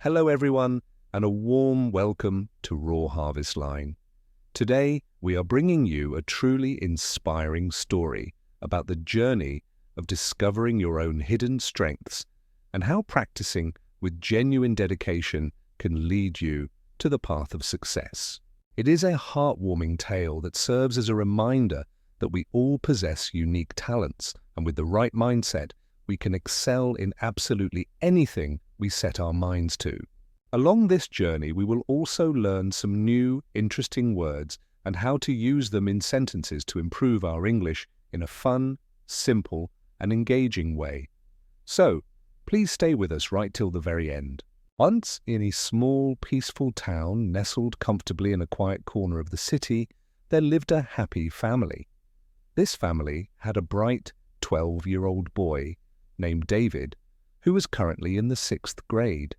Hello everyone, and a warm welcome to Raw Harvest Line. Today, we are bringing you a truly inspiring story about the journey of discovering your own hidden strengths and how practicing with genuine dedication can lead you to the path of success. It is a heartwarming tale that serves as a reminder that we all possess unique talents, and with the right mindset, we can excel in absolutely anything we set our minds to. Along this journey, we will also learn some new, interesting words and how to use them in sentences to improve our English in a fun, simple, and engaging way. So, please stay with us right till the very end. Once in a small, peaceful town nestled comfortably in a quiet corner of the city, there lived a happy family. This family had a bright 12-year-old boy named David, who was currently in the 6th grade.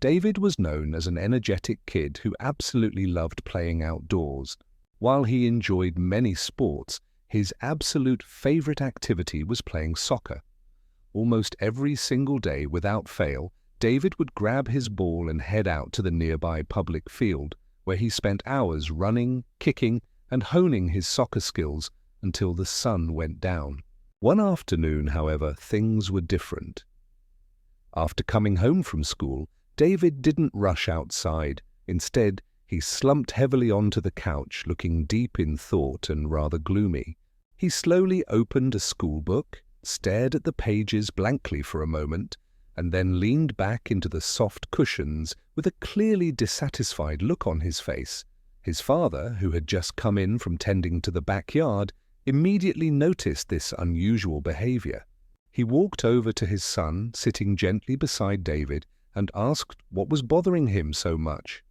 David was known as an energetic kid who absolutely loved playing outdoors. While he enjoyed many sports, his absolute favorite activity was playing soccer. Almost every single day, without fail, David would grab his ball and head out to the nearby public field, where he spent hours running, kicking, and honing his soccer skills until the sun went down. One afternoon, however, things were different. After coming home from school, David didn't rush outside. Instead, he slumped heavily onto the couch, looking deep in thought and rather gloomy. He slowly opened a school book, stared at the pages blankly for a moment, and then leaned back into the soft cushions with a clearly dissatisfied look on his face. His father, who had just come in from tending to the backyard, immediately noticed this unusual behavior. He walked over to his son, sitting gently beside David, and asked what was bothering him so much.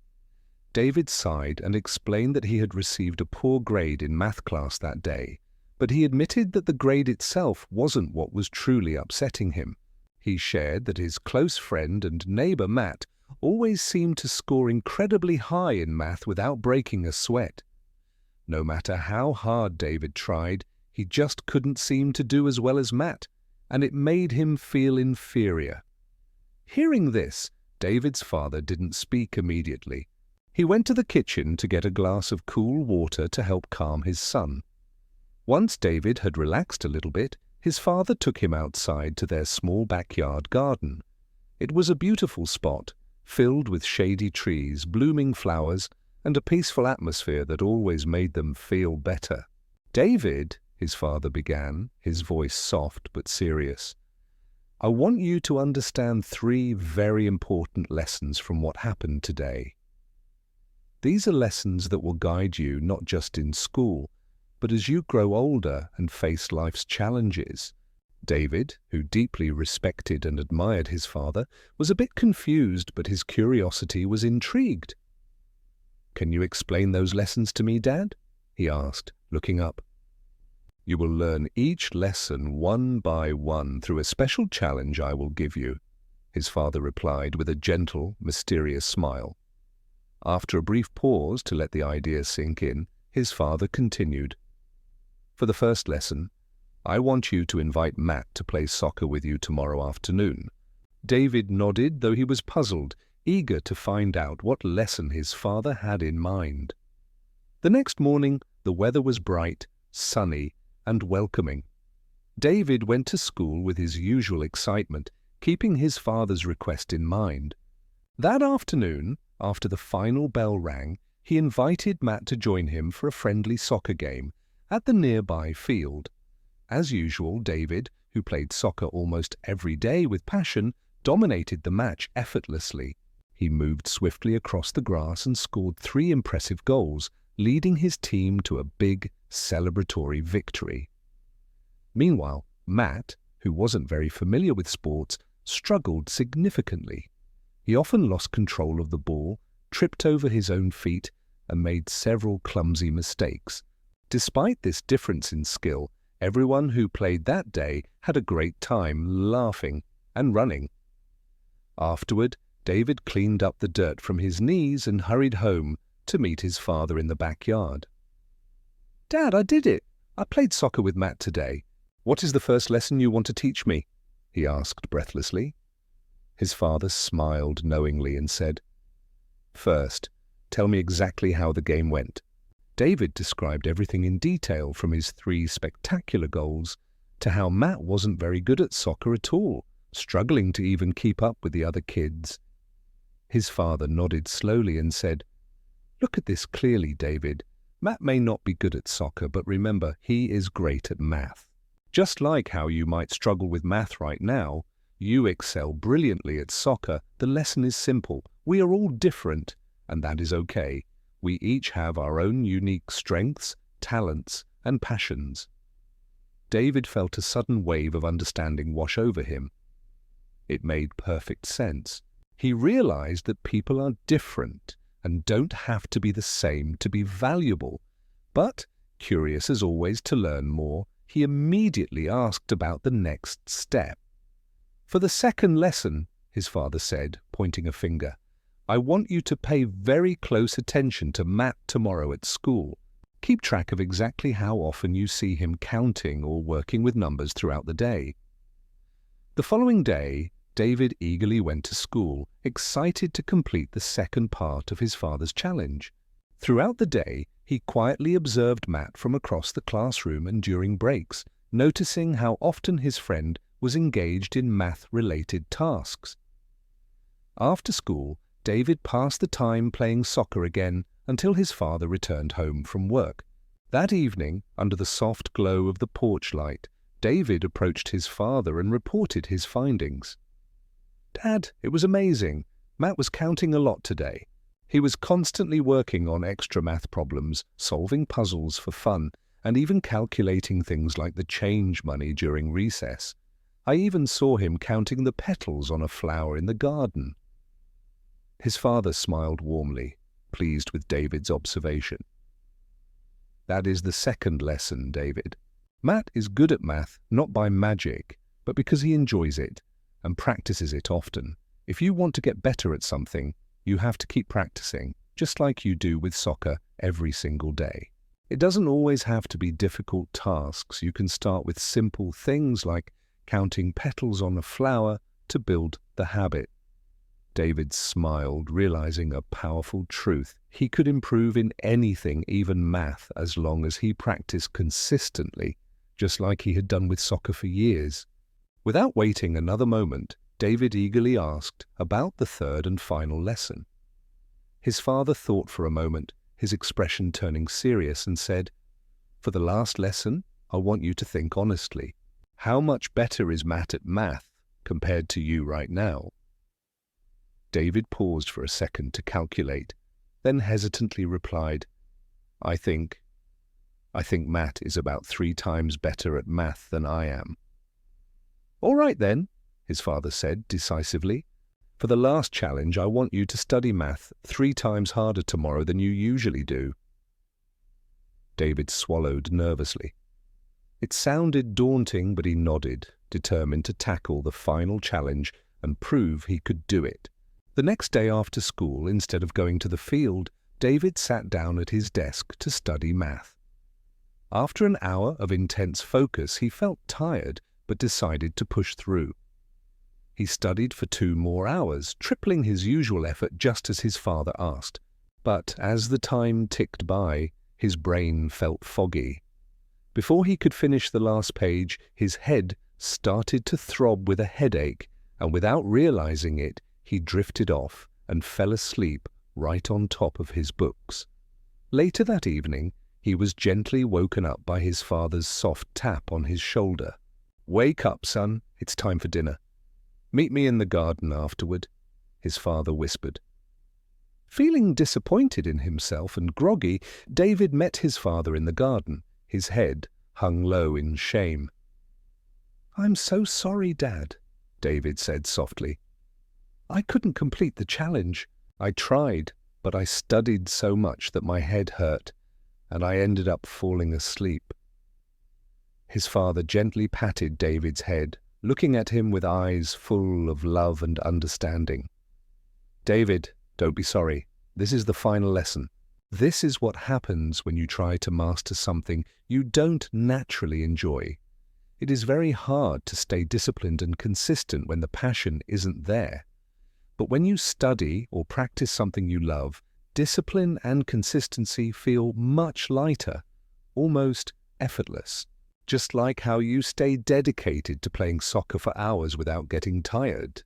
David sighed and explained that he had received a poor grade in math class that day, but he admitted that the grade itself wasn't what was truly upsetting him. He shared that his close friend and neighbor Matt always seemed to score incredibly high in math without breaking a sweat. No matter how hard David tried, he just couldn't seem to do as well as Matt, and it made him feel inferior. Hearing this, David's father didn't speak immediately. He went to the kitchen to get a glass of cool water to help calm his son. Once David had relaxed a little bit, his father took him outside to their small backyard garden. It was a beautiful spot, filled with shady trees, blooming flowers, and a peaceful atmosphere that always made them feel better. "David," his father began, his voice soft but serious, "I want you to understand 3 very important lessons from what happened today. These are lessons that will guide you not just in school, but as you grow older and face life's challenges." David, who deeply respected and admired his father, was a bit confused, but his curiosity was intrigued. "Can you explain those lessons to me, Dad?" he asked, looking up. "You will learn each lesson one by one through a special challenge I will give you," his father replied with a gentle, mysterious smile. After a brief pause to let the idea sink in, his father continued. "For the first lesson, I want you to invite Matt to play soccer with you tomorrow afternoon." David nodded, though he was puzzled, eager to find out what lesson his father had in mind. The next morning, the weather was bright, sunny, and welcoming. David went to school with his usual excitement, keeping his father's request in mind. That afternoon, after the final bell rang, he invited Matt to join him for a friendly soccer game at the nearby field. As usual, David, who played soccer almost every day with passion, dominated the match effortlessly. He moved swiftly across the grass and scored 3 impressive goals, leading his team to a big, celebratory victory. Meanwhile, Matt, who wasn't very familiar with sports, struggled significantly. He often lost control of the ball, tripped over his own feet, and made several clumsy mistakes. Despite this difference in skill, everyone who played that day had a great time laughing and running. Afterward, David cleaned up the dirt from his knees and hurried home to meet his father in the backyard. "Dad, I did it! I played soccer with Matt today. What is the first lesson you want to teach me?" he asked breathlessly. His father smiled knowingly and said, "First, tell me exactly how the game went." David described everything in detail, from his 3 spectacular goals to how Matt wasn't very good at soccer at all, struggling to even keep up with the other kids. His father nodded slowly and said, "Look at this clearly, David. Matt may not be good at soccer, but remember, he is great at math. Just like how you might struggle with math right now, you excel brilliantly at soccer. The lesson is simple. We are all different, and that is okay. We each have our own unique strengths, talents, and passions." David felt a sudden wave of understanding wash over him. It made perfect sense. He realized that people are different and don't have to be the same to be valuable. But, curious as always to learn more, he immediately asked about the next step. "For the second lesson," his father said, pointing a finger, "I want you to pay very close attention to Matt tomorrow at school. Keep track of exactly how often you see him counting or working with numbers throughout the day." The following day, David eagerly went to school, excited to complete the second part of his father's challenge. Throughout the day, he quietly observed Matt from across the classroom and during breaks, noticing how often his friend was engaged in math-related tasks. After school, David passed the time playing soccer again until his father returned home from work. That evening, under the soft glow of the porch light, David approached his father and reported his findings. "Dad, it was amazing. Matt was counting a lot today. He was constantly working on extra math problems, solving puzzles for fun, and even calculating things like the change money during recess. I even saw him counting the petals on a flower in the garden." His father smiled warmly, pleased with David's observation. "That is the second lesson, David. Matt is good at math not by magic, but because he enjoys it and practices it often. If you want to get better at something, you have to keep practicing, just like you do with soccer every single day. It doesn't always have to be difficult tasks. You can start with simple things like counting petals on a flower to build the habit." David smiled, realizing a powerful truth. He could improve in anything, even math, as long as he practiced consistently, just like he had done with soccer for years. Without waiting another moment, David eagerly asked about the third and final lesson. His father thought for a moment, his expression turning serious, and said, "For the last lesson, I want you to think honestly. How much better is Matt at math compared to you right now?" David paused for a second to calculate, then hesitantly replied, I think Matt is about 3 times better at math than I am." "All right then," his father said decisively. "For the last challenge, I want you to study math 3 times harder tomorrow than you usually do." David swallowed nervously. It sounded daunting, but he nodded, determined to tackle the final challenge and prove he could do it. The next day after school, instead of going to the field, David sat down at his desk to study math. After an hour of intense focus, he felt tired, but decided to push through. He studied for 2 more hours, tripling his usual effort just as his father asked. But as the time ticked by, his brain felt foggy. Before he could finish the last page, his head started to throb with a headache, and without realizing it, he drifted off and fell asleep right on top of his books. Later that evening, he was gently woken up by his father's soft tap on his shoulder. "Wake up, son. It's time for dinner. Meet me in the garden afterward," his father whispered. Feeling disappointed in himself and groggy, David met his father in the garden, his head hung low in shame. "I'm so sorry, Dad," David said softly. "I couldn't complete the challenge. I tried, but I studied so much that my head hurt, and I ended up falling asleep." His father gently patted David's head, looking at him with eyes full of love and understanding. "David, don't be sorry. This is the final lesson. This is what happens when you try to master something you don't naturally enjoy. It is very hard to stay disciplined and consistent when the passion isn't there. But when you study or practice something you love, discipline and consistency feel much lighter, almost effortless. Just like how you stay dedicated to playing soccer for hours without getting tired.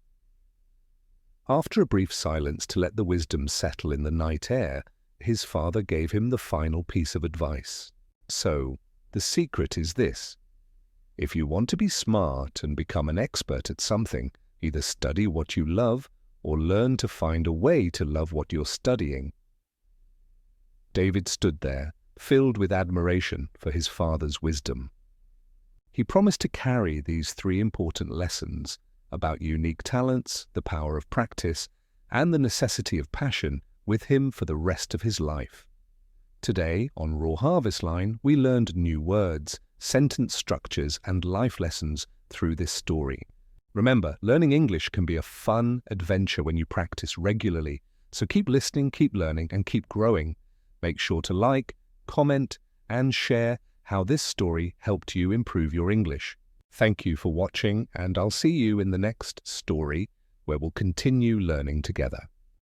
After a brief silence to let the wisdom settle in the night air, his father gave him the final piece of advice. So, the secret is this. If you want to be smart and become an expert at something, either study what you love or learn to find a way to love what you're studying. David stood there, filled with admiration for his father's wisdom. He promised to carry these 3 important lessons about unique talents, the power of practice, and the necessity of passion with him for the rest of his life. Today, on Raw Harvest Line, we learned new words, sentence structures, and life lessons through this story. Remember, learning English can be a fun adventure when you practice regularly, so keep listening, keep learning, and keep growing. Make sure to like, comment, and share how this story helped you improve your English. Thank you for watching, and I'll see you in the next story where we'll continue learning together.